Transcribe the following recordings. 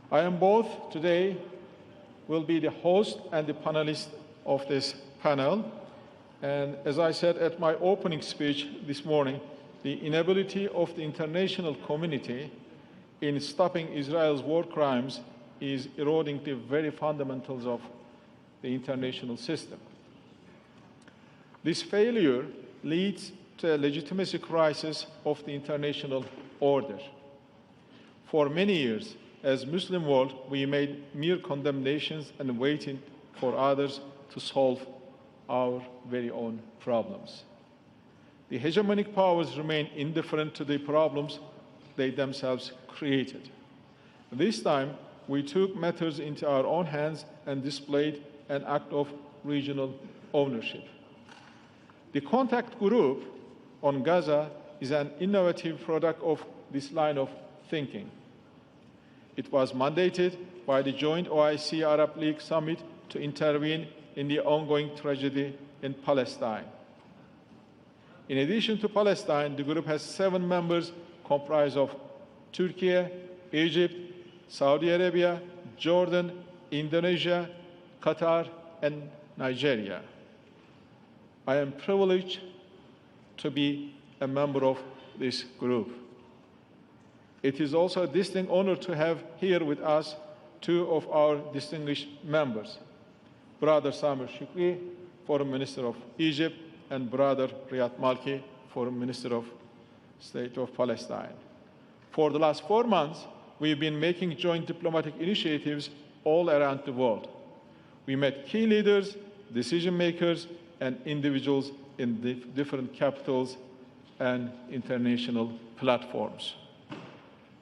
I am both today will be the host and the panelist of this panel. And as I said at my opening speech this morning, the inability of the international community in stopping Israel's war crimes is eroding the very fundamentals of the international system. This failure leads to a legitimacy crisis of the international order. For many years, as Muslim world, we made mere condemnations and waited for others to solve our very own problems. The hegemonic powers remain indifferent to the problems they themselves created. This time, we took matters into our own hands and displayed an act of regional ownership. The contact group on Gaza is an innovative product of this line of thinking. It was mandated by the joint OIC-Arab League summit to intervene in the ongoing tragedy in Palestine. In addition to Palestine, the group has 7 members comprised of Turkey, Egypt, Saudi Arabia, Jordan, Indonesia, Qatar, and Nigeria. I am privileged to be a member of this group. It is also a distinct honor to have here with us 2 of our distinguished members, Brother Samir Shukri, Foreign Minister of Egypt, and Brother Riyad Malki, Foreign Minister of State of Palestine. For the last 4 months, we've been making joint diplomatic initiatives all around the world. We met key leaders, decision makers, and individuals in different capitals and international platforms.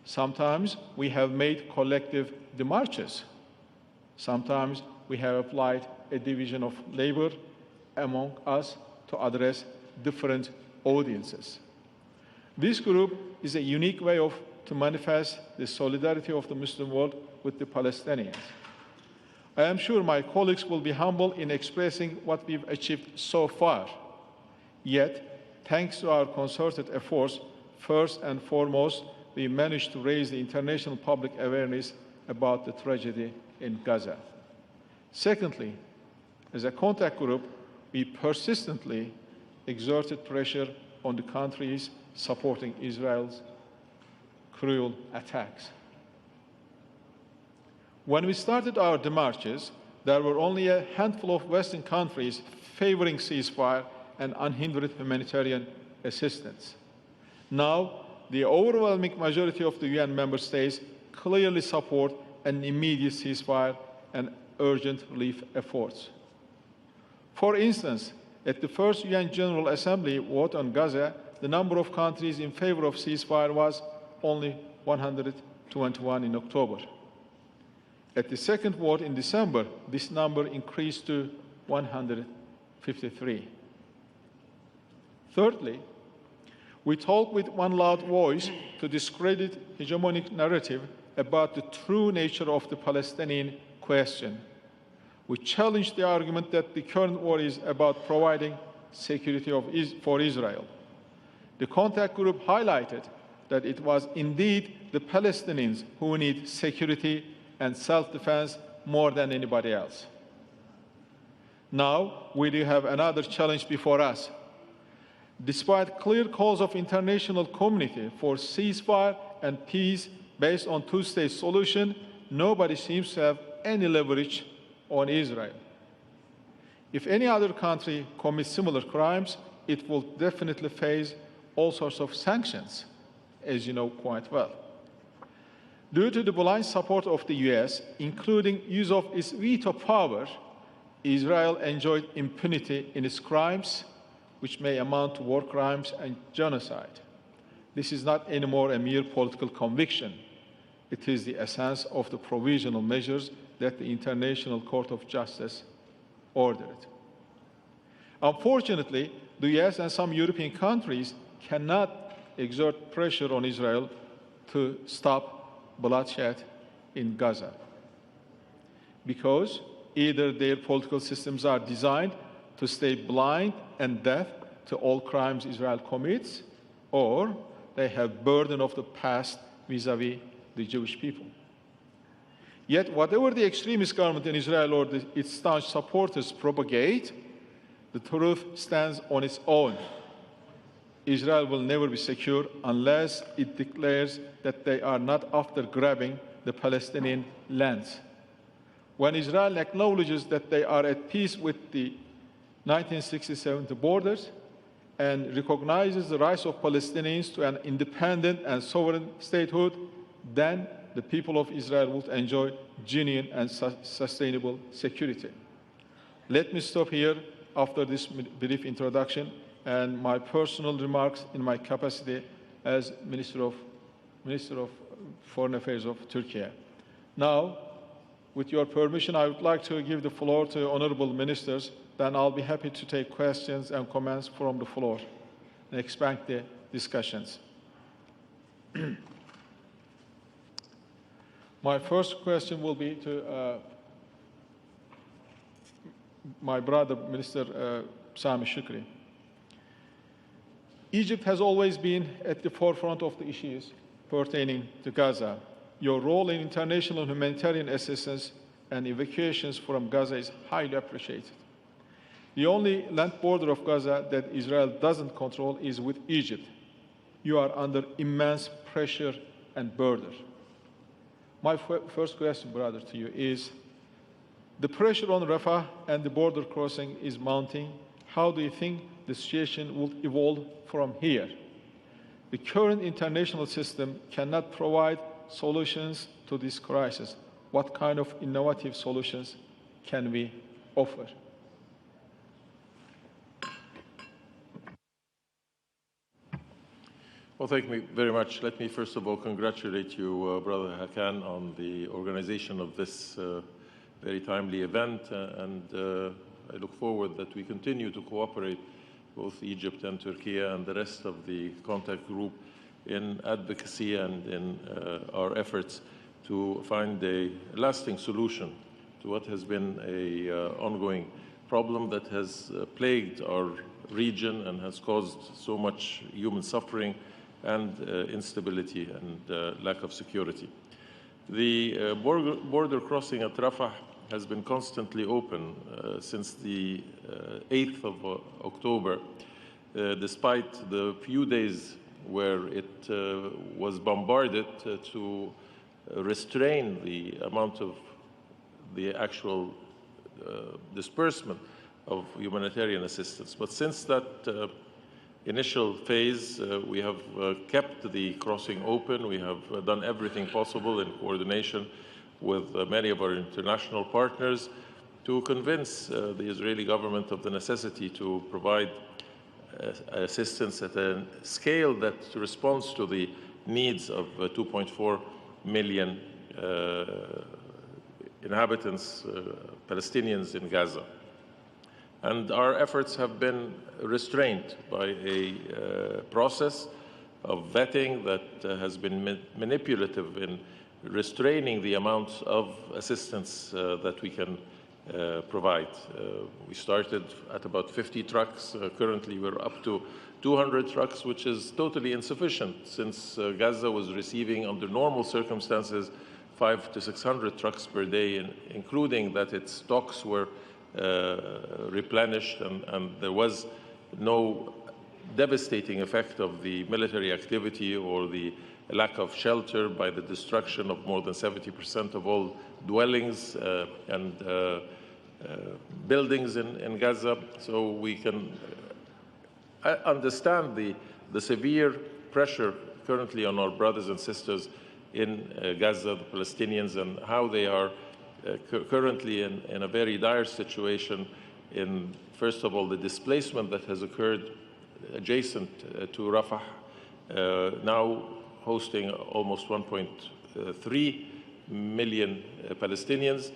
Sometimes we have made collective demarches. Sometimes we have applied a division of labor among us to address different audiences. This group is a unique way to manifest the solidarity of the Muslim world with the Palestinians. I am sure my colleagues will be humble in expressing what we've achieved so far. Yet, thanks to our concerted efforts, first and foremost, we managed to raise the international public awareness about the tragedy in Gaza. Secondly, as a contact group, we persistently exerted pressure on the countries supporting Israel's cruel attacks. When we started our demarches, there were only a handful of Western countries favoring ceasefire and unhindered humanitarian assistance. Now, the overwhelming majority of the UN member states clearly support an immediate ceasefire and urgent relief efforts. For instance, at the first UN General Assembly vote on Gaza, the number of countries in favor of ceasefire was only 121 in October. At the second vote in December, this number increased to 153. Thirdly, we talk with one loud voice to discredit hegemonic narrative about the true nature of the Palestinian question. We challenge the argument that the current war is about providing security for Israel. The contact group highlighted that it was indeed the Palestinians who need security and self-defense more than anybody else. Now, we do have another challenge before us. Despite clear calls of international community for ceasefire and peace based on two-state solution, nobody seems to have any leverage on Israel. If any other country commits similar crimes, it will definitely face all sorts of sanctions, as you know quite well. Due to the blind support of the US, including use of its veto power, Israel enjoyed impunity in its crimes, which may amount to war crimes and genocide. This is not anymore a mere political conviction. It is the essence of the provisional measures that the International Court of Justice ordered. Unfortunately, the US and some European countries cannot exert pressure on Israel to stop bloodshed in Gaza, because either their political systems are designed to stay blind and deaf to all crimes Israel commits, or they have burden of the past vis-à-vis the Jewish people. Yet whatever the extremist government in Israel or its staunch supporters propagate, the truth stands on its own. Israel will never be secure unless it declares that they are not after grabbing the Palestinian lands. When Israel acknowledges that they are at peace with the 1967 borders and recognizes the rights of Palestinians to an independent and sovereign statehood, then the people of Israel will enjoy genuine and sustainable security. Let me stop here after this brief introduction and my personal remarks in my capacity as Minister of Foreign Affairs of Turkey. Now, with your permission, I would like to give the floor to honorable ministers. Then I'll be happy to take questions and comments from the floor and expand the discussions. My first question will be to my brother, Minister Sami Shukri. Egypt has always been at the forefront of the issues pertaining to Gaza. Your role in international humanitarian assistance and evacuations from Gaza is highly appreciated. The only land border of Gaza that Israel doesn't control is with Egypt. You are under immense pressure and burden. My first question, brother, to you is, the pressure on Rafah and the border crossing is mounting. How do you think the situation will evolve from here? The current international system cannot provide solutions to this crisis. What kind of innovative solutions can we offer? Well, thank you very much. Let me first of all congratulate you, Brother Hakan, on the organization of this very timely event, and I look forward that we continue to cooperate, both Egypt and Turkey and the rest of the contact group, in advocacy and in our efforts to find a lasting solution to what has been an ongoing problem that has plagued our region and has caused so much human suffering and instability and lack of security. The border crossing at Rafah has been constantly open since the 8th of October, despite the few days where it was bombarded to restrain the amount of the actual disbursement of humanitarian assistance. But since that initial phase, we have kept the crossing open. We have done everything possible in coordination with many of our international partners to convince the Israeli government of the necessity to provide assistance at a scale that responds to the needs of 2.4 million inhabitants, Palestinians in Gaza. And our efforts have been restrained by a process of vetting that has been manipulative in restraining the amount of assistance that we can provide. We started at about 50 trucks. Currently, we're up to 200 trucks, which is totally insufficient since Gaza was receiving, under normal circumstances, 500 to 600 trucks per day, including that its stocks were replenished and there was no devastating effect of the military activity or the lack of shelter by the destruction of more than 70% of all dwellings and buildings in Gaza. So we can understand the severe pressure currently on our brothers and sisters in Gaza, the Palestinians, and how they are currently in a very dire situation in, first of all, the displacement that has occurred adjacent to Rafah, now hosting almost 1.3 million Palestinians.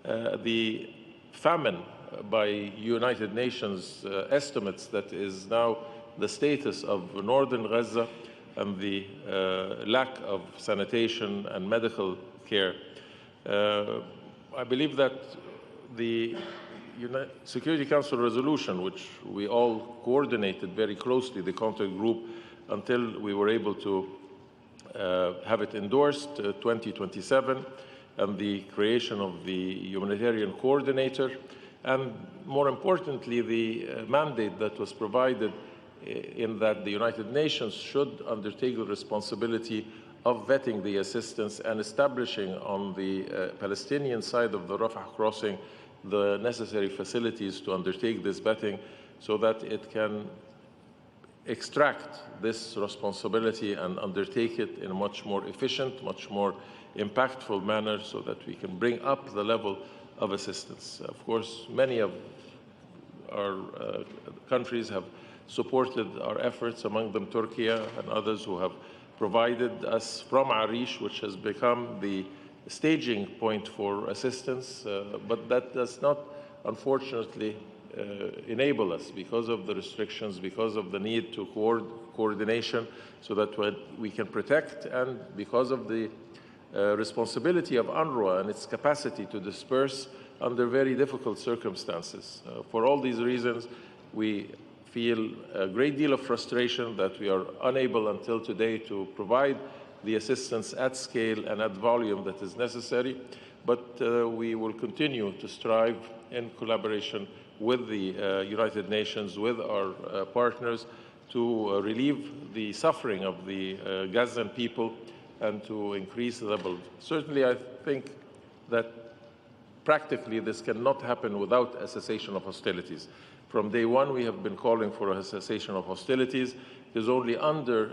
The famine, by United Nations estimates, that is now the status of northern Gaza, and the lack of sanitation and medical care. I believe that the Security Council resolution, which we all coordinated very closely, the contact group, until we were able to have it endorsed, 2027, and the creation of the humanitarian coordinator, and more importantly, the mandate that was provided in that the United Nations should undertake the responsibility of vetting the assistance and establishing on the Palestinian side of the Rafah crossing the necessary facilities to undertake this vetting so that it can extract this responsibility and undertake it in a much more efficient, much more impactful manner so that we can bring up the level of assistance. Of course, many of our countries have supported our efforts, among them Turkey and others who have provided us from Arish, which has become the staging point for assistance, but that does not, unfortunately, enable us because of the restrictions, because of the need to coordination so that we can protect, and because of the responsibility of UNRWA and its capacity to disperse under very difficult circumstances. For all these reasons, we feel a great deal of frustration that we are unable until today to provide the assistance at scale and at volume that is necessary, but we will continue to strive in collaboration with the United Nations, with our partners, to relieve the suffering of the Gazan people and to increase the level. Certainly, I think that practically this cannot happen without a cessation of hostilities. From day one, we have been calling for a cessation of hostilities. It is only under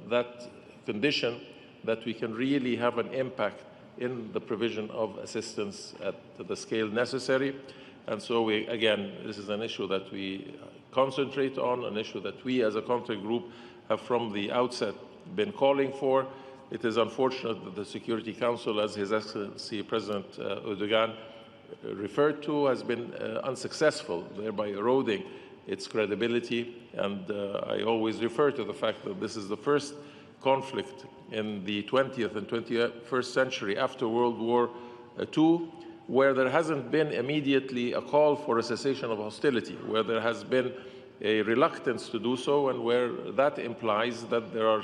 that condition that we can really have an impact in the provision of assistance at the scale necessary. And so, again, this is an issue that we concentrate on, an issue that we as a contact group have from the outset been calling for. It is unfortunate that the Security Council, as His Excellency President Erdogan referred to, has been unsuccessful, thereby eroding its credibility. And I always refer to the fact that this is the first conflict in the 20th and 21st century after World War II, where there hasn't been immediately a call for a cessation of hostility, where there has been a reluctance to do so, and where that implies that there are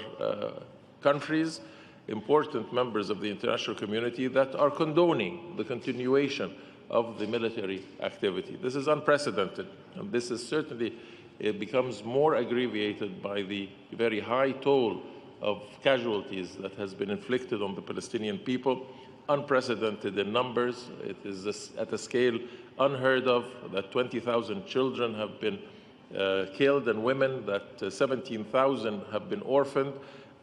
countries, important members of the international community, that are condoning the continuation of the military activity. This is unprecedented, and this is certainly, it becomes more aggravated by the very high toll of casualties that has been inflicted on the Palestinian people, unprecedented in numbers. It is at a scale unheard of, that 20,000 children have been killed and women, that 17,000 have been orphaned,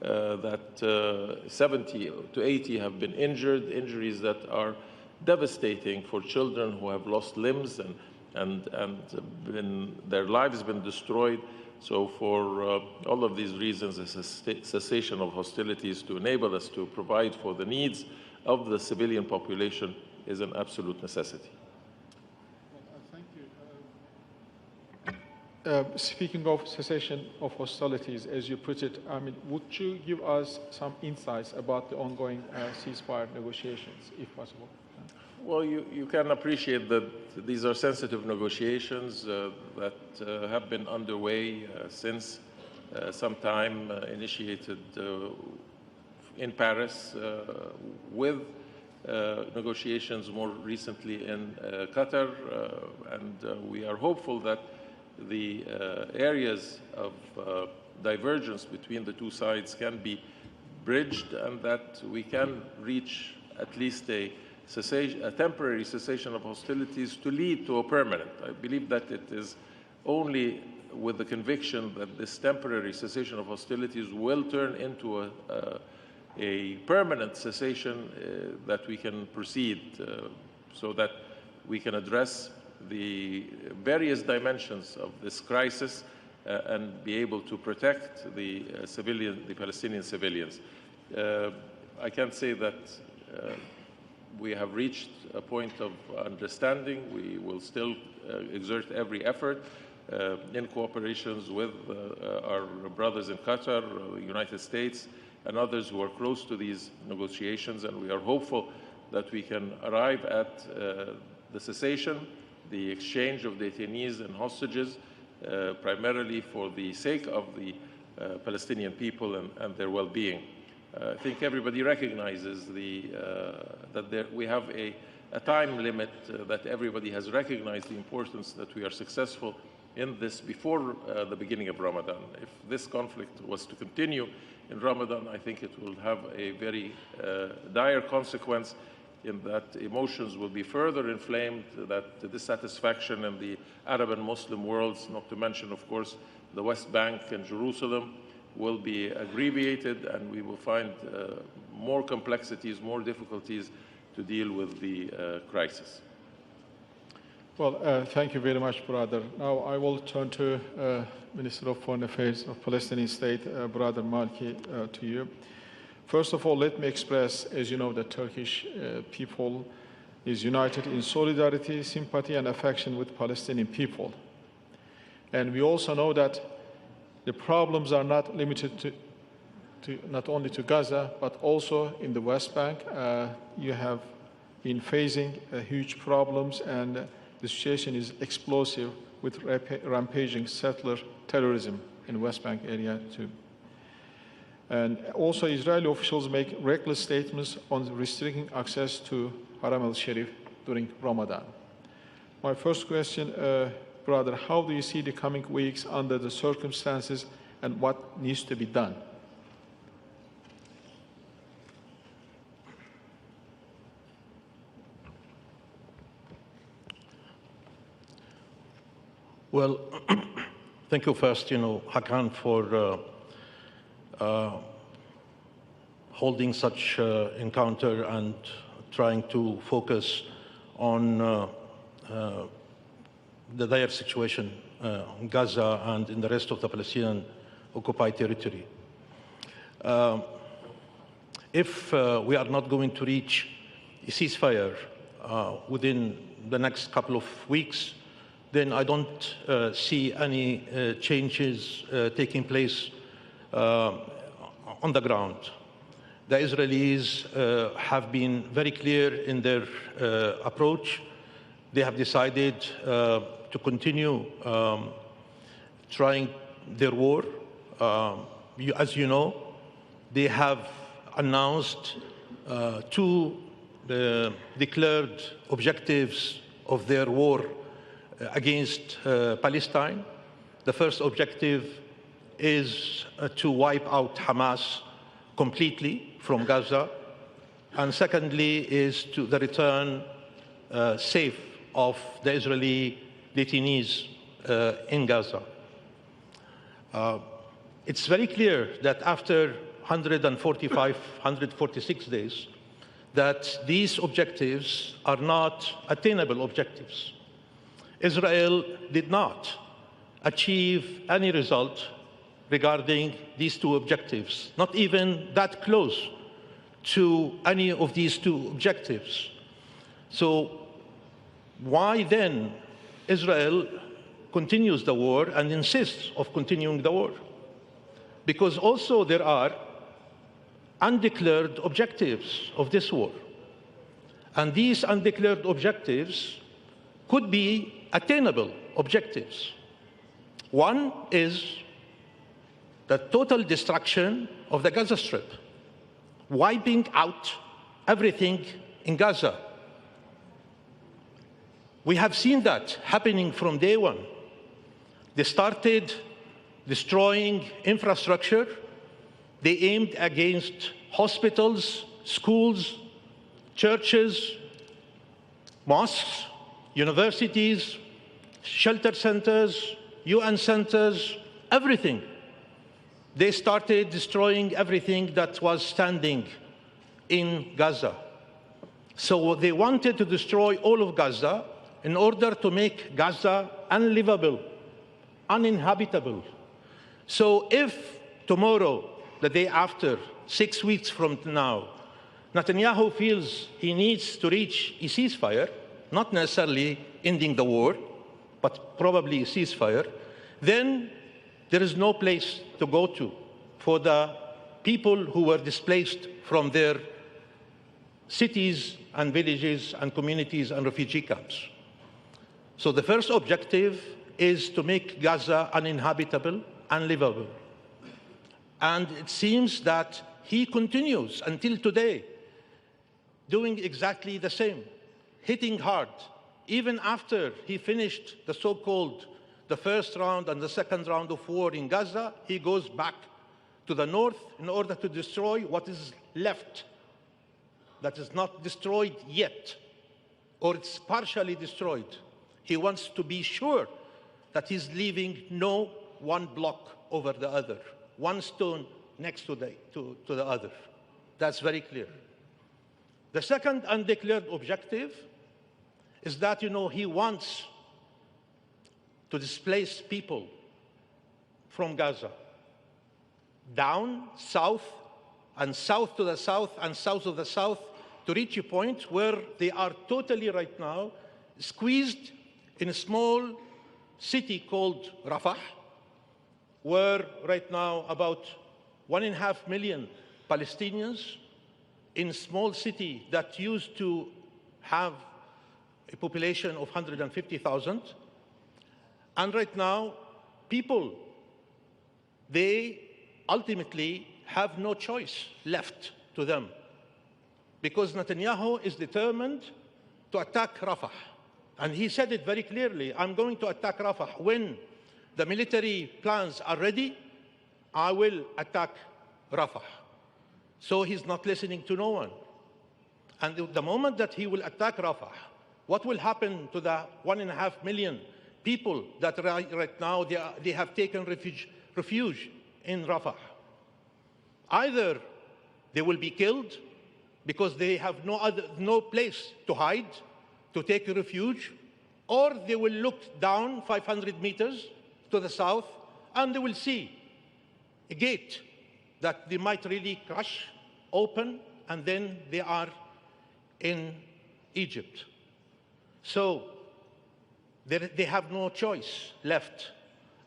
that 70 to 80 have been injured, injuries that are devastating for children who have lost limbs and their lives been destroyed. So for all of these reasons, a cessation of hostilities to enable us to provide for the needs of the civilian population is an absolute necessity. Thank you. Speaking of cessation of hostilities, as you put it, I mean, would you give us some insights about the ongoing ceasefire negotiations, if possible? Well, you can appreciate that these are sensitive negotiations that have been underway since some time, initiated in Paris, with negotiations more recently in Qatar, and we are hopeful that the areas of divergence between the two sides can be bridged, and that we can reach at least a temporary cessation of hostilities to lead to a permanent. I believe that it is only with the conviction that this temporary cessation of hostilities will turn into a permanent cessation that we can proceed so that we can address the various dimensions of this crisis and be able to protect the Palestinian civilians. I can say that we have reached a point of understanding. We will still exert every effort in cooperations with our brothers in Qatar, the United States, and others who are close to these negotiations, and we are hopeful that we can arrive at the cessation, the exchange of detainees and hostages, primarily for the sake of the Palestinian people and their well-being. I think everybody recognizes that we have a time limit, that everybody has recognized the importance that we are successful in this before the beginning of Ramadan. If this conflict was to continue in Ramadan, I think it will have a very dire consequence in that emotions will be further inflamed, that the dissatisfaction in the Arab and Muslim worlds, not to mention, of course, the West Bank and Jerusalem, will be abbreviated, and we will find more complexities, more difficulties to deal with the crisis. Well, thank you very much, brother. Now I will turn to Minister of Foreign Affairs of Palestinian State, Brother Malki, to you. First of all, let me express, as you know, the Turkish people is united in solidarity, sympathy, and affection with Palestinian people. And we also know that the problems are not limited to not only to Gaza, but also in the West Bank. You have been facing huge problems, and the situation is explosive with rampaging settler terrorism in the West Bank area too. And also Israeli officials make reckless statements on restricting access to Haram al-Sharif during Ramadan. My first question, brother, how do you see the coming weeks under the circumstances, and what needs to be done? Well, thank you first, Hakan, for holding such encounter and trying to focus on the dire situation in Gaza and in the rest of the Palestinian occupied territory. If we are not going to reach a ceasefire within the next couple of weeks, then I don't see any changes taking place on the ground. The Israelis have been very clear in their approach. They have decided to continue trying their war. As you know, they have announced two declared objectives of their war against Palestine. The first objective is to wipe out Hamas completely from Gaza, and secondly is to the return safe of the Israeli detainees in Gaza. It's very clear that after 146 days, that these objectives are not attainable objectives. Israel did not achieve any result regarding these two objectives, not even that close to any of these two objectives. So why then Israel continues the war and insists of continuing the war? Because also there are undeclared objectives of this war. And these undeclared objectives could be attainable objectives. One is the total destruction of the Gaza Strip, wiping out everything in Gaza. We have seen that happening from day one. They started destroying infrastructure. They aimed against hospitals, schools, churches, mosques, universities, shelter centers, UN centers, everything. They started destroying everything that was standing in Gaza. So they wanted to destroy all of Gaza in order to make Gaza unlivable, uninhabitable. So if tomorrow, the day after, 6 weeks from now, Netanyahu feels he needs to reach a ceasefire, not necessarily ending the war, but probably a ceasefire, then there is no place to go to for the people who were displaced from their cities and villages and communities and refugee camps. So the first objective is to make Gaza uninhabitable, unlivable. And it seems that he continues until today doing exactly the same, hitting hard. Even after he finished the so-called the first round and the second round of war in Gaza, he goes back to the north in order to destroy what is left, that is not destroyed yet, or it's partially destroyed. He wants to be sure that he's leaving no one block over the other, one stone next to the other. That's very clear. The second undeclared objective is that, he wants to displace people from Gaza, down, south, and south to the south, and south of the south, to reach a point where they are totally right now squeezed in a small city called Rafah, where right now about 1.5 million Palestinians in a small city that used to have a population of 150,000. And right now, people, they ultimately have no choice left to them, because Netanyahu is determined to attack Rafah. And he said it very clearly, I'm going to attack Rafah. When the military plans are ready, I will attack Rafah. So he's not listening to no one. And the moment that he will attack Rafah, what will happen to the 1.5 million people that right now they have taken refuge in Rafah? Either they will be killed because they have no place to hide, to take refuge, or they will look down 500 meters to the south and they will see a gate that they might really crush open, and then they are in Egypt. So they have no choice left.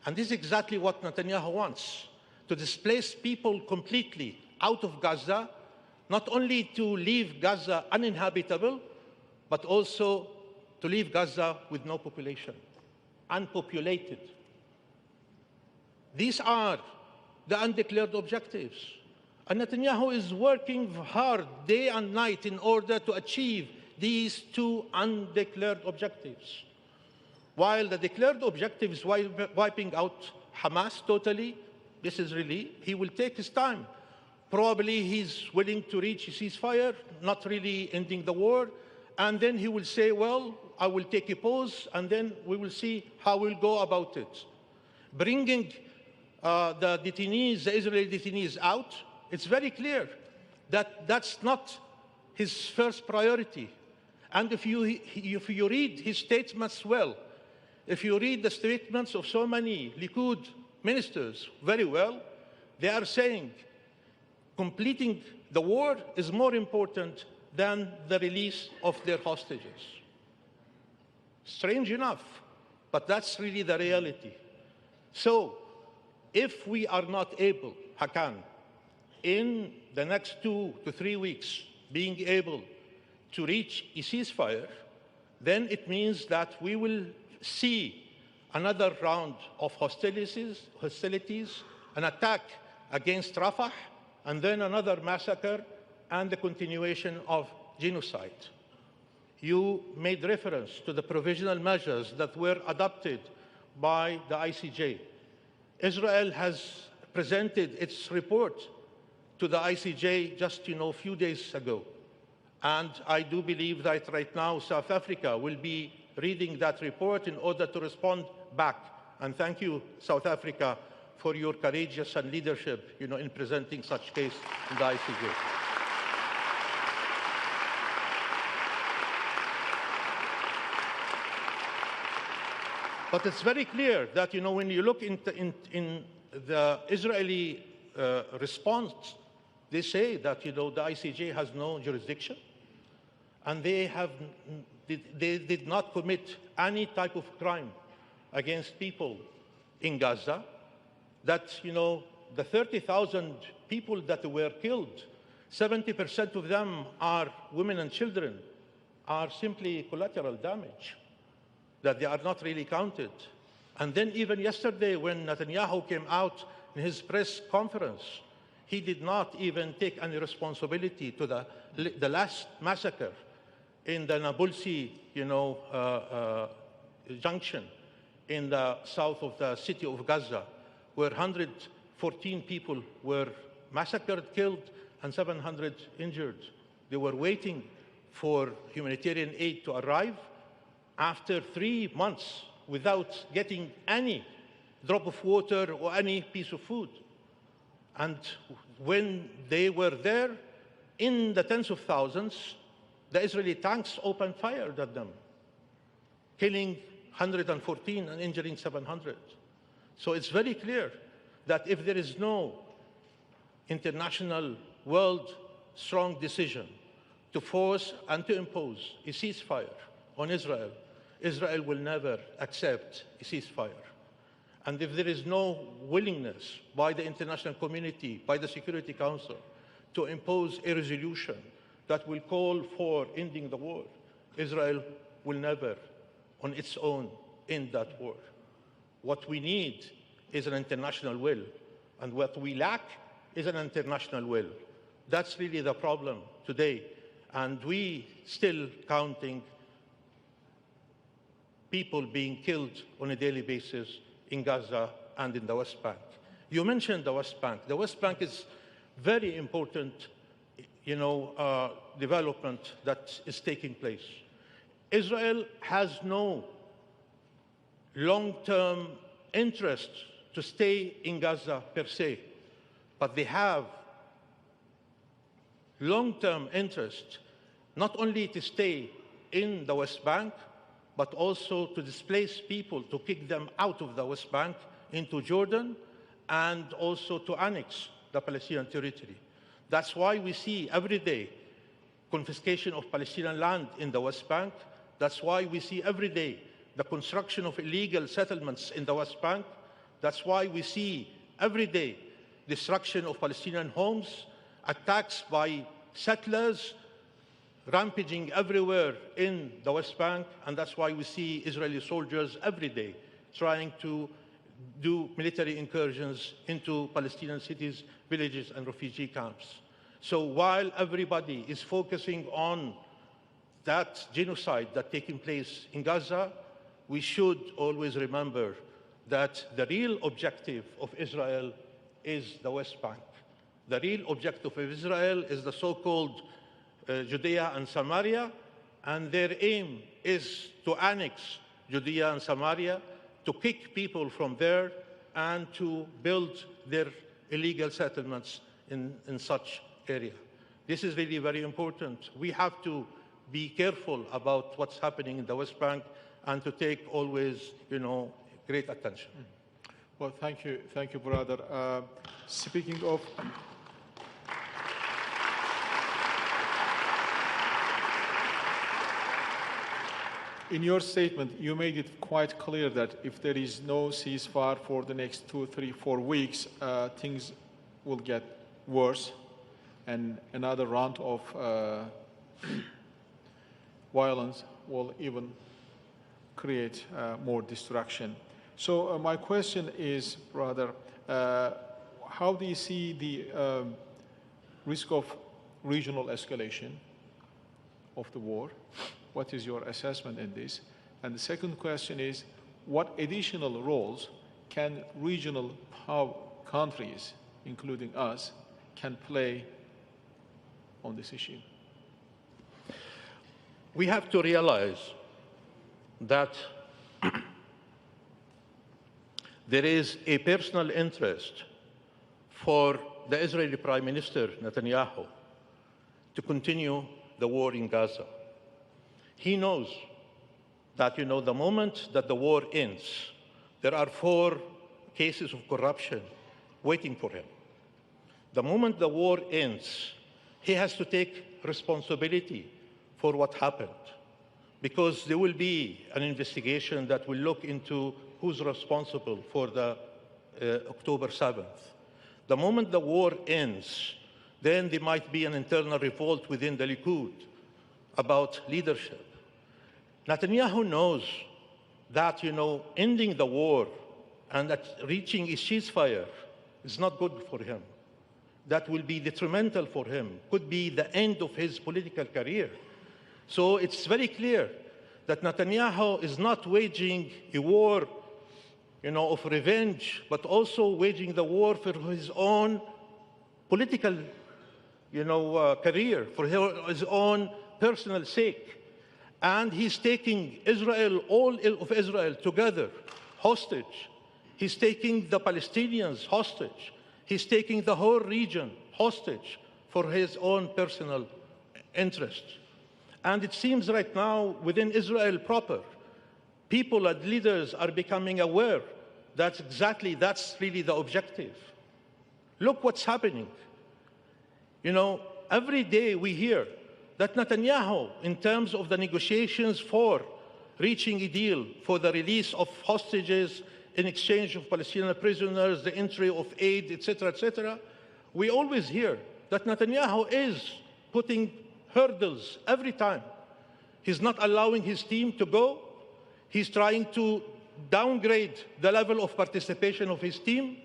And this is exactly what Netanyahu wants, to displace people completely out of Gaza, not only to leave Gaza uninhabitable, but also to leave Gaza with no population, unpopulated. These are the undeclared objectives. And Netanyahu is working hard day and night in order to achieve these two undeclared objectives. While the declared objective is wiping out Hamas totally, this is really, he will take his time. Probably he's willing to reach a ceasefire, not really ending the war, and then he will say, well, I will take a pause, and then we will see how we'll go about it. Bringing the detainees, the Israeli detainees out, it's very clear that that's not his first priority. And if you read his statements well, if you read the statements of so many Likud ministers very well, they are saying completing the war is more important than the release of their hostages. Strange enough, but that's really the reality. So, if we are not able, Hakan, in the next 2 to 3 weeks, being able to reach a ceasefire, then it means that we will see another round of hostilities, an attack against Rafah, and then another massacre and the continuation of genocide. You made reference to the provisional measures that were adopted by the ICJ. Israel has presented its report to the ICJ just, a few days ago. And I do believe that right now South Africa will be reading that report in order to respond back. And thank you, South Africa, for your courageous and leadership, in presenting such case in the ICJ. But it's very clear that, when you look in the Israeli response, they say that, the ICJ has no jurisdiction, and they did not commit any type of crime against people in Gaza, that, the 30,000 people that were killed, 70% of them are women and children, are simply collateral damage, that they are not really counted. And then even yesterday when Netanyahu came out in his press conference, He did not even take any responsibility to the last massacre in the Nabulsi, junction in the south of the city of Gaza, where 114 people were massacred, killed, and 700 injured. They were waiting for humanitarian aid to arrive after 3 months without getting any drop of water or any piece of food. And when they were there, in the tens of thousands, the Israeli tanks opened fire at them, killing 114 and injuring 700. So it's very clear that if there is no international world strong decision to force and to impose a ceasefire on Israel, Israel will never accept a ceasefire. And if there is no willingness by the international community, by the Security Council, to impose a resolution that will call for ending the war, Israel will never, on its own, end that war. What we need is an international will, and what we lack is an international will. That's really the problem today, and we still counting people being killed on a daily basis in Gaza and in the West Bank. You mentioned the West Bank. The West Bank is very important, development that is taking place. Israel has no long-term interest to stay in Gaza per se, but they have long-term interest not only to stay in the West Bank, but also to displace people, to kick them out of the West Bank into Jordan, and also to annex the Palestinian territory. That's why we see every day confiscation of Palestinian land in the West Bank. That's why we see every day the construction of illegal settlements in the West Bank. That's why we see every day destruction of Palestinian homes, attacks by settlers, rampaging everywhere in the West Bank, and that's why we see Israeli soldiers every day trying to do military incursions into Palestinian cities, villages, and refugee camps. So while everybody is focusing on that genocide that's taking place in Gaza, we should always remember that the real objective of Israel is the West Bank. The real objective of Israel is the so-called Judea and Samaria, and their aim is to annex Judea and Samaria, to kick people from there, and to build their illegal settlements in such area. This is really very important. We have to be careful about what's happening in the West Bank and to take always, great attention. Well, thank you, brother. Speaking of in your statement, you made it quite clear that if there is no ceasefire for the next 2, 3, 4 weeks, things will get worse, and another round of violence will even create more destruction. So my question is, brother, how do you see the risk of regional escalation of the war? What is your assessment in this? And the second question is, what additional roles can regional countries, including us, can play on this issue? We have to realize that there is a personal interest for the Israeli Prime Minister Netanyahu to continue the war in Gaza. He knows that, the moment that the war ends, there are 4 cases of corruption waiting for him. The moment the war ends, he has to take responsibility for what happened, because there will be an investigation that will look into who's responsible for the October 7th. The moment the war ends, then there might be an internal revolt within the Likud about leadership. Netanyahu knows that, ending the war and that reaching a ceasefire is not good for him. that will be detrimental for him, could be the end of his political career. So it's very clear that Netanyahu is not waging a war, of revenge, but also waging the war for his own political, career, for his own personal sake. And he's taking Israel, all of Israel together, hostage. He's taking the Palestinians hostage. He's taking the whole region hostage for his own personal interest. And it seems right now within Israel proper, people and leaders are becoming aware that that's really the objective. Look what's happening. Every day we hear that Netanyahu, in terms of the negotiations for reaching a deal for the release of hostages in exchange of Palestinian prisoners, the entry of aid, etc., we always hear that Netanyahu is putting hurdles every time. He's not allowing his team to go. He's trying to downgrade the level of participation of his team.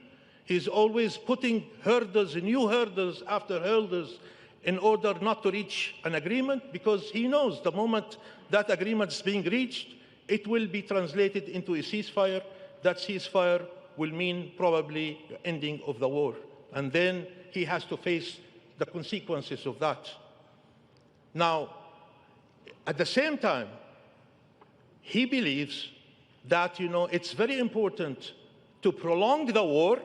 He's always putting hurdles, new hurdles after hurdles, in order not to reach an agreement, because he knows the moment that agreement is being reached, it will be translated into a ceasefire. That ceasefire will mean probably the ending of the war. And then he has to face the consequences of that. Now, at the same time, he believes that, it's very important to prolong the war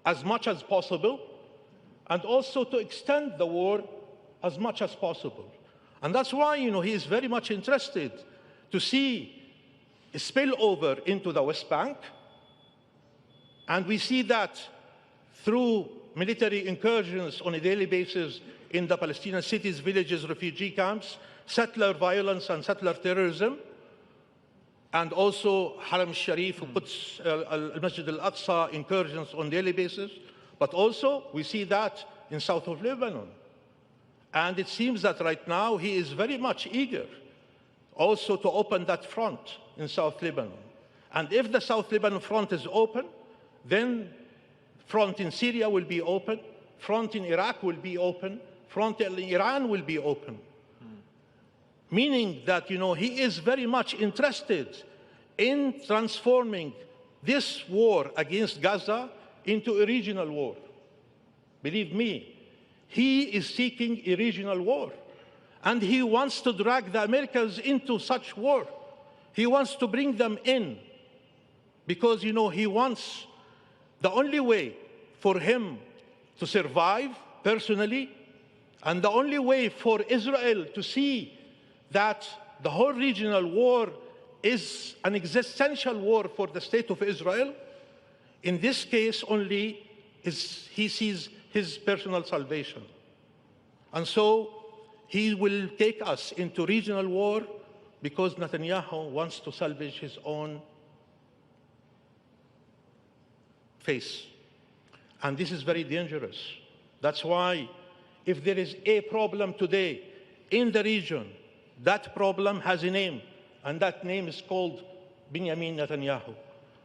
as much as possible, and also to extend the war as much as possible. And that's why, he is very much interested to see a spillover into the West Bank. And we see that through military incursions on a daily basis in the Palestinian cities, villages, refugee camps, settler violence and settler terrorism, and also Haram al-Sharif, who puts al-Masjid al-Aqsa incursions on a daily basis. But also, we see that in south of Lebanon. And it seems that right now he is very much eager also to open that front in South Lebanon. And if the South Lebanon front is open, then front in Syria will be open, front in Iraq will be open, front in Iran will be open. Meaning that, he is very much interested in transforming this war against Gaza into a regional war. Believe me, he is seeking a regional war. And he wants to drag the Americans into such war. He wants to bring them in. Because, he wants the only way for him to survive personally, and the only way for Israel to see that the whole regional war is an existential war for the state of Israel, in this case only he sees his personal salvation. And so he will take us into regional war because Netanyahu wants to salvage his own face. And this is very dangerous. That's why if there is a problem today in the region, that problem has a name, and that name is called Benjamin Netanyahu.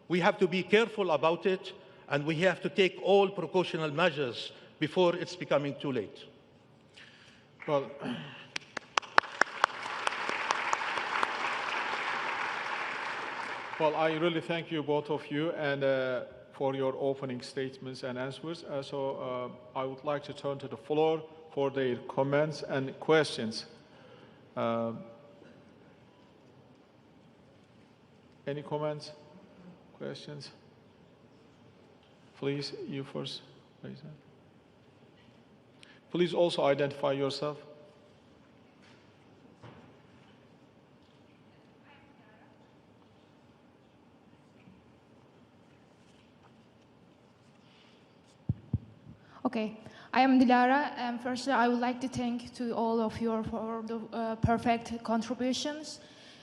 We have to be careful about it, and we have to take all precautionary measures before it's becoming too late. Well, I really thank you, both of you, and for your opening statements and answers. So I would like to turn to the floor for their comments and questions. Any comments, questions? Please, you first. Please also identify yourself. Okay, I am Dilara, and firstly, I would like to thank to all of you for the perfect contributions.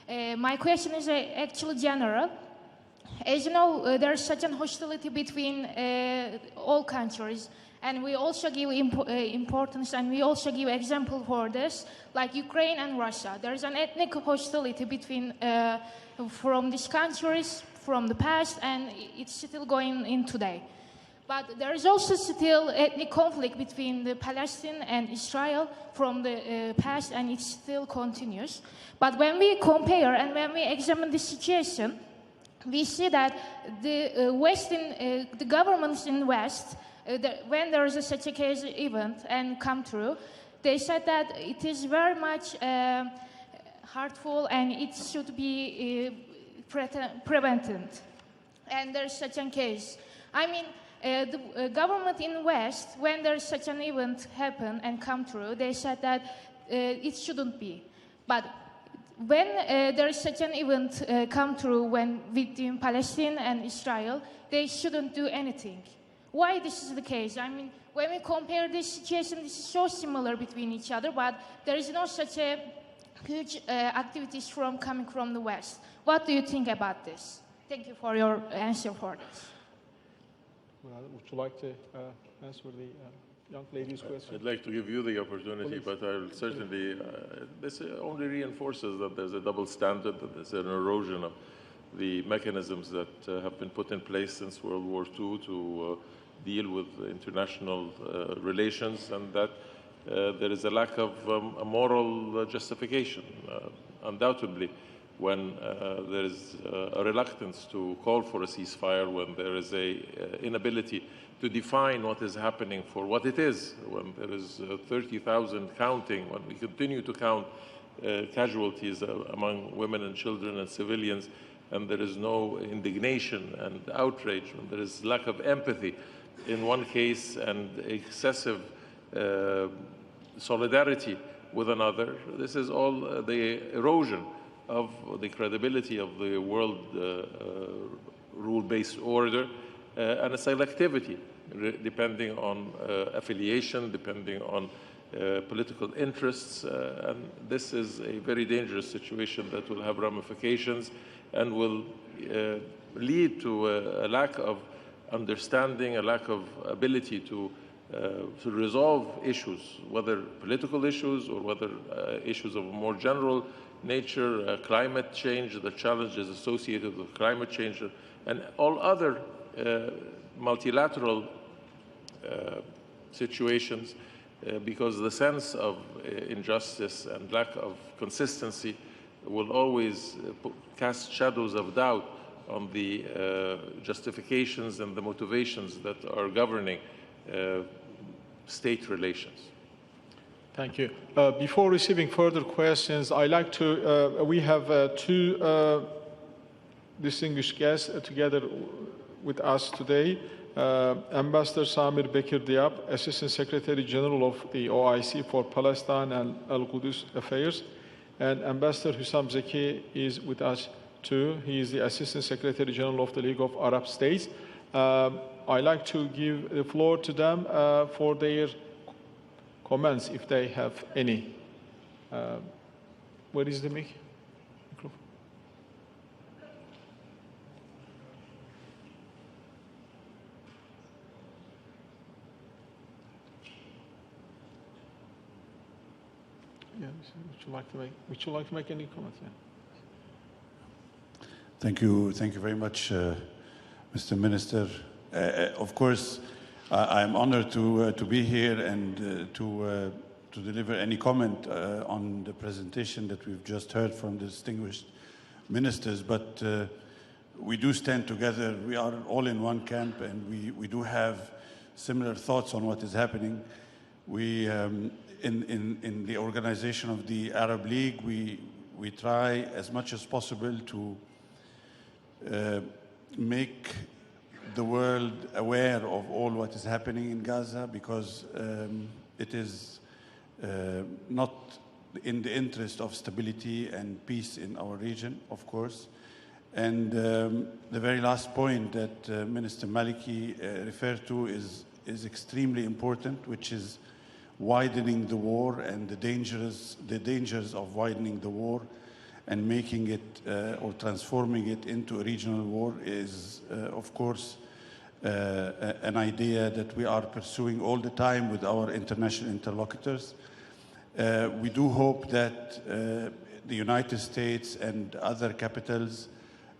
My question is actually general. As you know, there is such an hostility between all countries, and we also give importance, and we also give example for this, like Ukraine and Russia. There is an ethnic hostility between from these countries from the past, and it's still going in today. But there is also still ethnic conflict between the Palestine and Israel from the past, and it still continues. But when we compare and when we examine the situation, we see that the governments in the West, when there is such a case event and come through, they said that it is very much hurtful and it should be prevented. And there's such a case. I mean, the government in the West, when there's such an event happen and come through, they said that it shouldn't be. But when there is such an event come through between Palestine and Israel, they shouldn't do anything. Why this is the case? I mean, when we compare this situation, this is so similar between each other, but there is no such a huge activities coming from the West. What do you think about this? Thank you for your answer for this. Would you like to answer the young lady's question? I'd like to give you the opportunity, Please. but I'll certainly, this only reinforces that there's a double standard, that there's an erosion of the mechanisms that have been put in place since World War II to deal with international relations, and that there is a lack of a moral justification, undoubtedly, when there is a reluctance to call for a ceasefire, when there is an inability to define what is happening for what it is, when there is 30,000 counting, when we continue to count casualties among women and children and civilians, and there is no indignation and outrage, when there is lack of empathy in one case and excessive solidarity with another. This is all the erosion of the credibility of the world rule-based order and a selectivity depending on affiliation, depending on political interests. And this is a very dangerous situation that will have ramifications and will lead to a lack of understanding, a lack of ability to resolve issues, whether political issues or whether issues of a more general nature, climate change, the challenges associated with climate change, and all other multilateral situations, because the sense of injustice and lack of consistency will always cast shadows of doubt on the justifications and the motivations that are governing state relations. Thank you. Before receiving further questions, I'd like to, we have two distinguished guests together with us today. Ambassador Samir Bekir Diab, Assistant Secretary General of the OIC for Palestine and Al-Qudus Affairs, and Ambassador Hussam Zeki is with us too. He is the Assistant Secretary General of the League of Arab States. I'd like to give the floor to them for their comments, if they have any. Where is the mic? Yeah, would you like to make any comments? Yeah. Thank you very much, Mr. Minister. Of course, I am honored to be here and to deliver any comment on the presentation that we've just heard from the distinguished ministers. But we do stand together. We are all in one camp, and we do have similar thoughts on what is happening. We, in the organization of the Arab League, we try as much as possible to make the world aware of all what is happening in Gaza, because it is not in the interest of stability and peace in our region, of course. And the very last point that Minister Maliki referred to is extremely important, which is widening the war and the dangers of widening the war and making it or transforming it into a regional war is, of course, an idea that we are pursuing all the time with our international interlocutors. We do hope that the United States and other capitals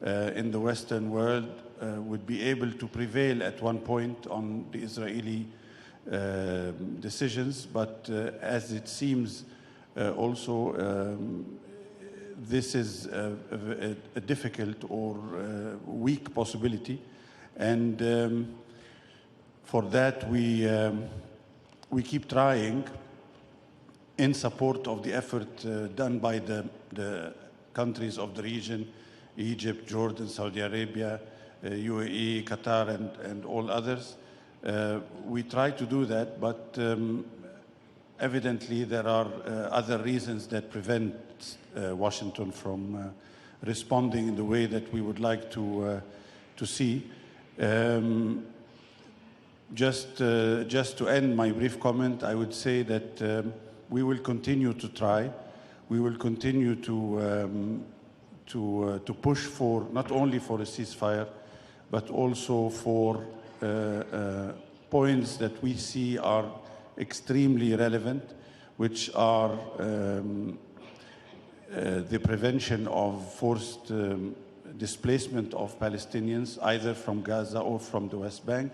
in the Western world would be able to prevail at one point on the Israeli decisions, but as it seems also this is a difficult or weak possibility, and for that we keep trying in support of the effort done by the countries of the region, Egypt, Jordan, Saudi Arabia, UAE, Qatar, and all others. We try to do that, but evidently there are other reasons that prevent Washington from responding in the way that we would like to see. Just to end my brief comment, I would say that we will continue to try. We will continue to push for not only for a ceasefire, but also for points that we see are extremely relevant, which are the prevention of forced displacement of Palestinians, either from Gaza or from the West Bank,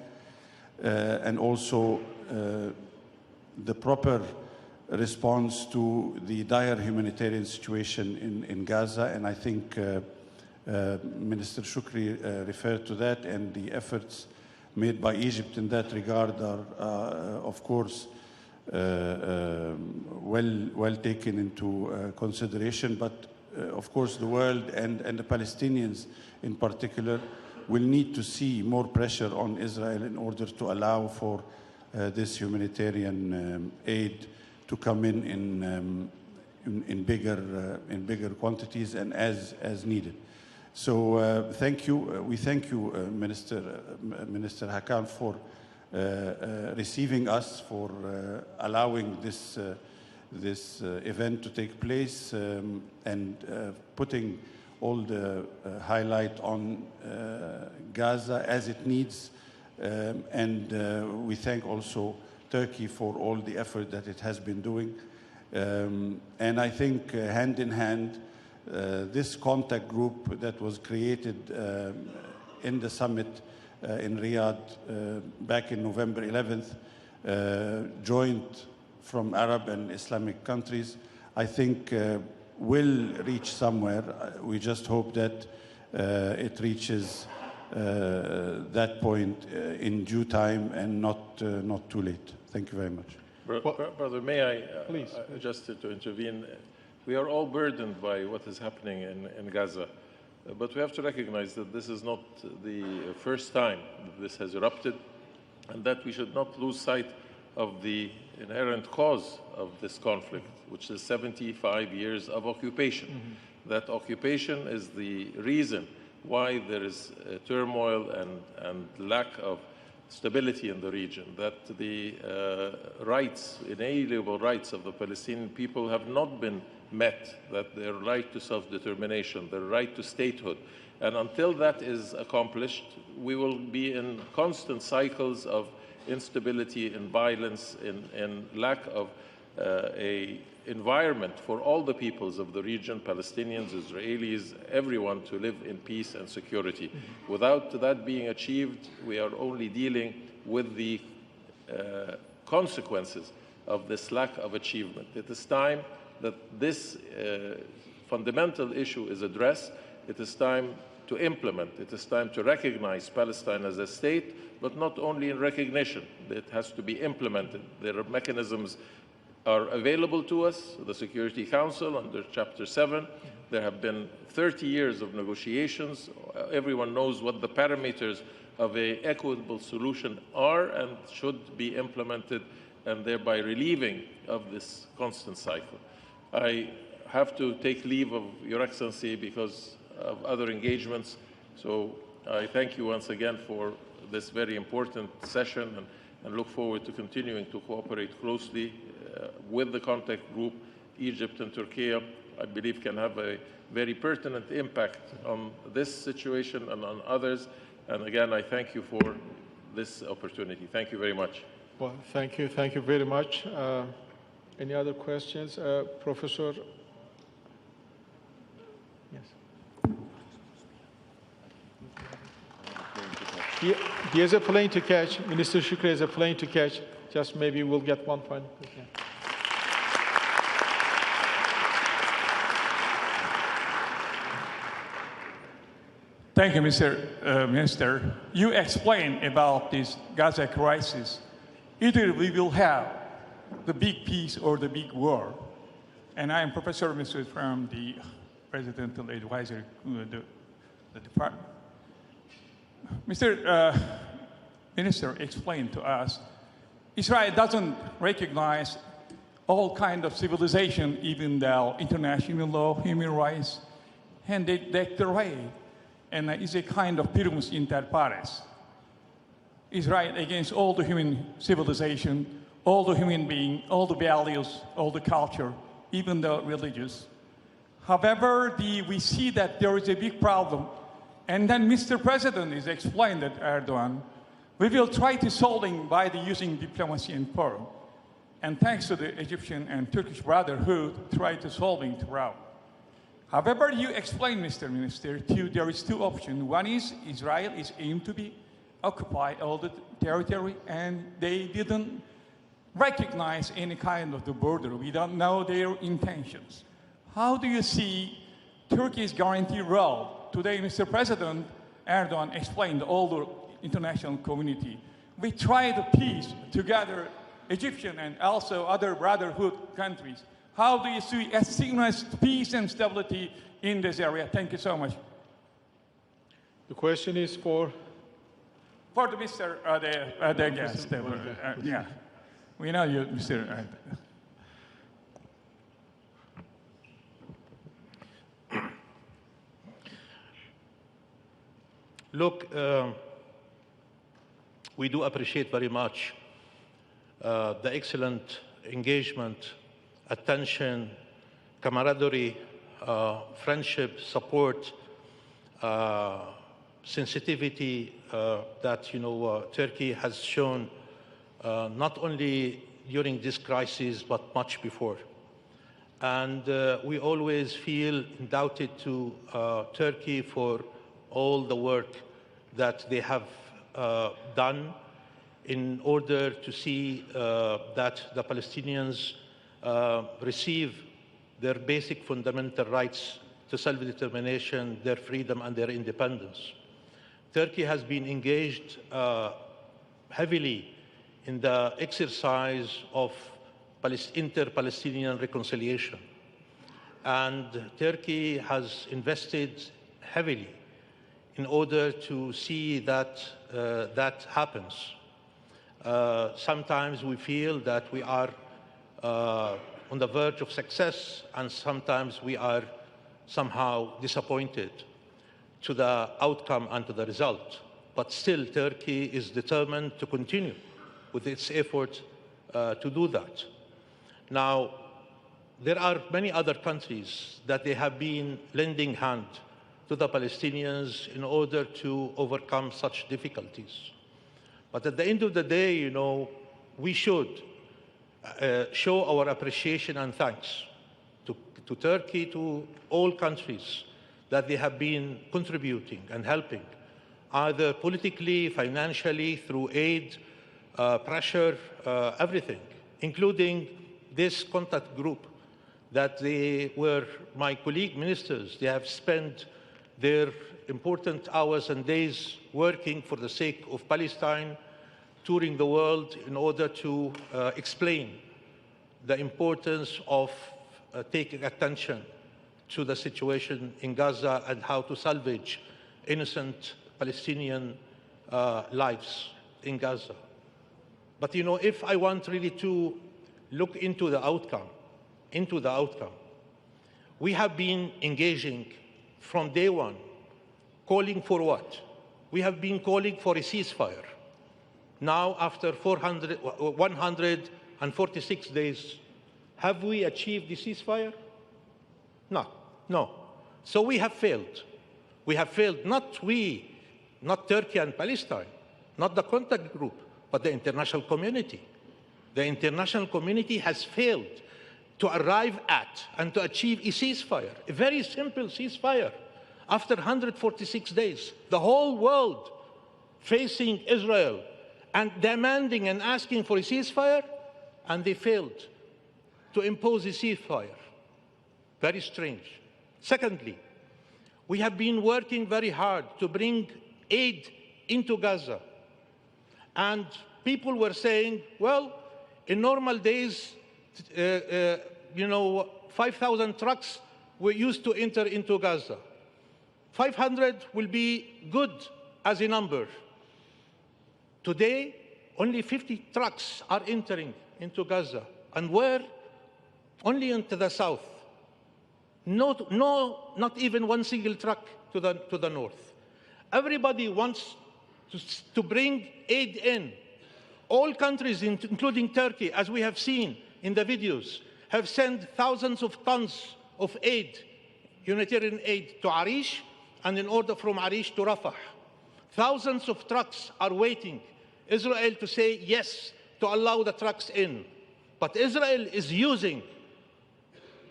and also the proper response to the dire humanitarian situation in Gaza. And I think Minister Shukri referred to that, and the efforts made by Egypt in that regard are, of course, well taken into consideration. But of course, the world and the Palestinians in particular will need to see more pressure on Israel in order to allow for this humanitarian aid to come in bigger quantities and as needed. So thank you. We thank you, Minister Hakan, for receiving us, for allowing this event to take place, and putting all the highlight on Gaza as it needs. And we thank also Turkey for all the effort that it has been doing. And I think hand in hand, this contact group that was created in the summit in Riyadh back in November 11th, joined from Arab and Islamic countries, I think will reach somewhere. We just hope that it reaches that point in due time and not too late. Thank you very much. Brother, may I please. Just to intervene? We are all burdened by what is happening in Gaza, but we have to recognize that this is not the first time that this has erupted, and that we should not lose sight of the inherent cause of this conflict, which is 75 years of occupation. Mm-hmm. That occupation is the reason why there is turmoil and lack of stability in the region, that the rights, inalienable rights of the Palestinian people have not been met, that their right to self-determination, their right to statehood. And until that is accomplished, we will be in constant cycles of instability and violence, in lack of a environment for all the peoples of the region, Palestinians, Israelis, everyone, to live in peace and security. Mm-hmm. Without that being achieved, we are only dealing with the consequences of this lack of achievement. It is time that this fundamental issue is addressed. It is time to implement. It is time to recognize Palestine as a state, but not only in recognition. It has to be implemented. There are mechanisms are available to us, the Security Council under Chapter 7. There have been 30 years of negotiations. Everyone knows what the parameters of an equitable solution are and should be implemented, and thereby relieving of this constant cycle. I have to take leave of Your Excellency because of other engagements, so I thank you once again for this very important session, and look forward to continuing to cooperate closely with the contact group. Egypt and Turkey, I believe, can have a very pertinent impact on this situation and on others. And again, I thank you for this opportunity. Thank you very much. Well, thank you. Thank you very much. Any other questions? Professor? Yes. He has a plane to catch. Minister Shukri has a plane to catch. Just maybe we'll get 1 point. Okay. Thank you, Mr. Minister. You explained about this Gaza crisis. Either we will have the big peace or the big war. And I am Professor Mr. from the Presidential Advisory, the department. Mr. Minister explained to us, Israel doesn't recognize all kinds of civilization, even though international law, human rights, and they declare, and it's a kind of pyramus inter pares. Israel against all the human civilization, all the human being, all the values, all the culture, even the religious. However, we see that there is a big problem. And then Mr. President is explained that Erdogan, we will try to solving by using diplomacy and forum. And thanks to the Egyptian and Turkish Brotherhood, try to solving throughout. However, you explained, Mr. Minister, there is two options. One is Israel is aimed to be occupy all the territory, and they didn't recognize any kind of the border. We don't know their intentions. How do you see Turkey's guarantee role? Today, Mr. President Erdogan explained to all the international community. We try the peace together, Egyptian and also other brotherhood countries. How do you see asynchronous peace and stability in this area? Thank you so much. The question is for the Mr. The guest. Yeah, we know you, Mr. Look, we do appreciate very much the excellent engagement, attention, camaraderie, friendship, support, sensitivity that Turkey has shown not only during this crisis but much before. And we always feel indebted to Turkey for all the work that they have done in order to see that the Palestinians receive their basic fundamental rights to self-determination, their freedom and their independence. Turkey has been engaged heavily in the exercise of inter-Palestinian reconciliation. And Turkey has invested heavily in order to see that that happens. Sometimes we feel that we are on the verge of success, and sometimes we are somehow disappointed to the outcome and to the result. But still, Turkey is determined to continue with its effort to do that. Now, there are many other countries that they have been lending hand to the Palestinians in order to overcome such difficulties. But at the end of the day, we should show our appreciation and thanks to Turkey, to all countries that they have been contributing and helping, either politically, financially, through aid, pressure, everything, including this contact group that they were my colleague ministers. They have spent their important hours and days working for the sake of Palestine, touring the world in order to explain the importance of taking attention to the situation in Gaza and how to salvage innocent Palestinian lives in Gaza. But if I want really to look into the outcome, we have been engaging from day one, calling for what? We have been calling for a ceasefire. Now, after 146 days, have we achieved the ceasefire? No. So we have failed. We have failed, not we, not Turkey and Palestine, not the contact group, but the international community. The international community has failed to arrive at and to achieve a ceasefire, a very simple ceasefire. After 146 days, the whole world facing Israel and demanding and asking for a ceasefire, and they failed to impose a ceasefire. Very strange. Secondly, we have been working very hard to bring aid into Gaza. And people were saying, well, in normal days, 5,000 trucks were used to enter into Gaza. 500 will be good as a number. Today, only 50 trucks are entering into Gaza. And where? Only into the south. Not even one single truck to the north. Everybody wants to bring aid in. All countries, including Turkey, as we have seen in the videos, have sent thousands of tons of aid, humanitarian aid, to Arish, and in order from Arish to Rafah. Thousands of trucks are waiting Israel to say yes, to allow the trucks in. But Israel is using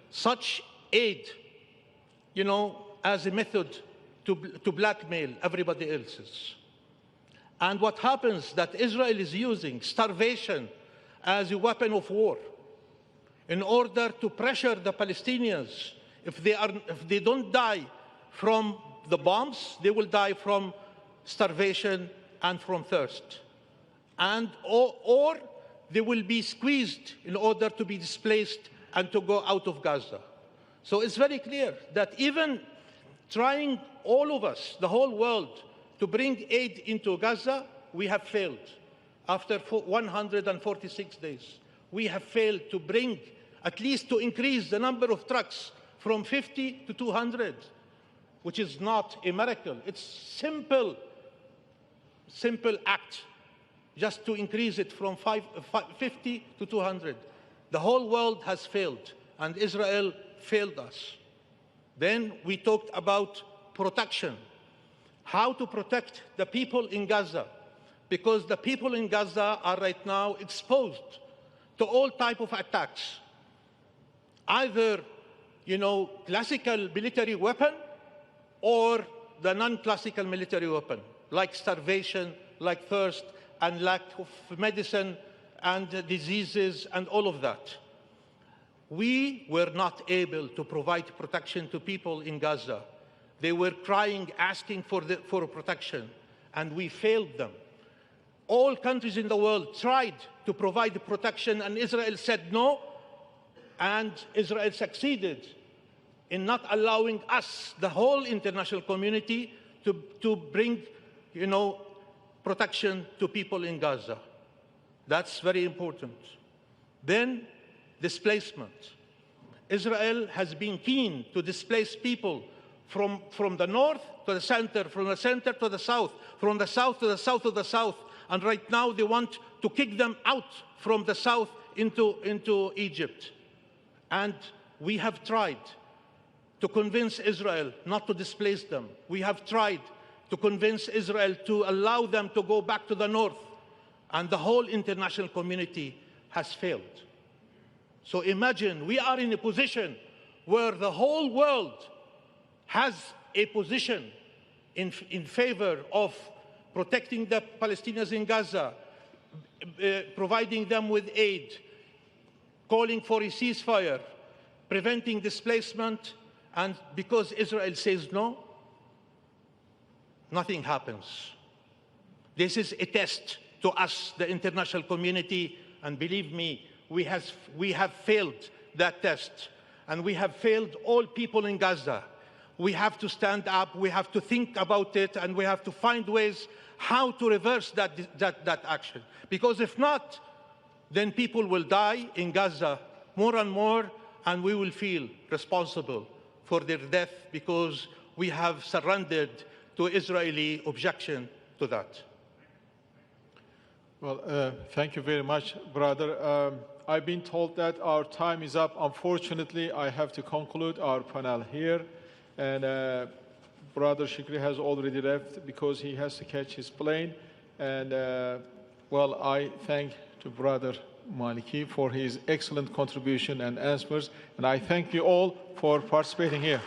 such aid, as a method to blackmail everybody else's. And what happens that Israel is using starvation as a weapon of war in order to pressure the Palestinians. If they don't die from the bombs, they will die from starvation and from thirst. And or they will be squeezed in order to be displaced and to go out of Gaza. So it's very clear that even trying, all of us, the whole world, to bring aid into Gaza, we have failed. After 146 days, we have failed to bring, at least to increase the number of trucks from 50 to 200, which is not a miracle. It's simple act, just to increase it from 50 to 200. The whole world has failed, and Israel failed us. Then we talked about protection, how to protect the people in Gaza, because the people in Gaza are right now exposed to all types of attacks, either, classical military weapon or the non-classical military weapon, like starvation, like thirst, and lack of medicine and diseases and all of that. We were not able to provide protection to people in Gaza. They were crying, asking for protection, and we failed them. All countries in the world tried to provide protection, and Israel said no, and Israel succeeded in not allowing us, the whole international community, to bring, protection to people in Gaza. That's very important. Then, displacement. Israel has been keen to displace people from the north to the center, from the center to the south, from the south to the south of the south. And right now they want to kick them out from the south into Egypt. And we have tried to convince Israel not to displace them. We have tried to convince Israel to allow them to go back to the north. And the whole international community has failed. So imagine we are in a position where the whole world has a position in favor of protecting the Palestinians in Gaza, providing them with aid, calling for a ceasefire, preventing displacement, and because Israel says no, nothing happens. This is a test to us, the international community, and believe me, we have failed that test, and we have failed all people in Gaza. We have to stand up, we have to think about it, and we have to find ways how to reverse that action. Because if not, then people will die in Gaza more and more, and we will feel responsible for their death because we have surrendered to Israeli objection to that. Well, thank you very much, brother. I've been told that our time is up. Unfortunately, I have to conclude our panel here. And Brother Shikri has already left because he has to catch his plane. And, well, I thank to Brother Maliki for his excellent contribution and answers. And I thank you all for participating here.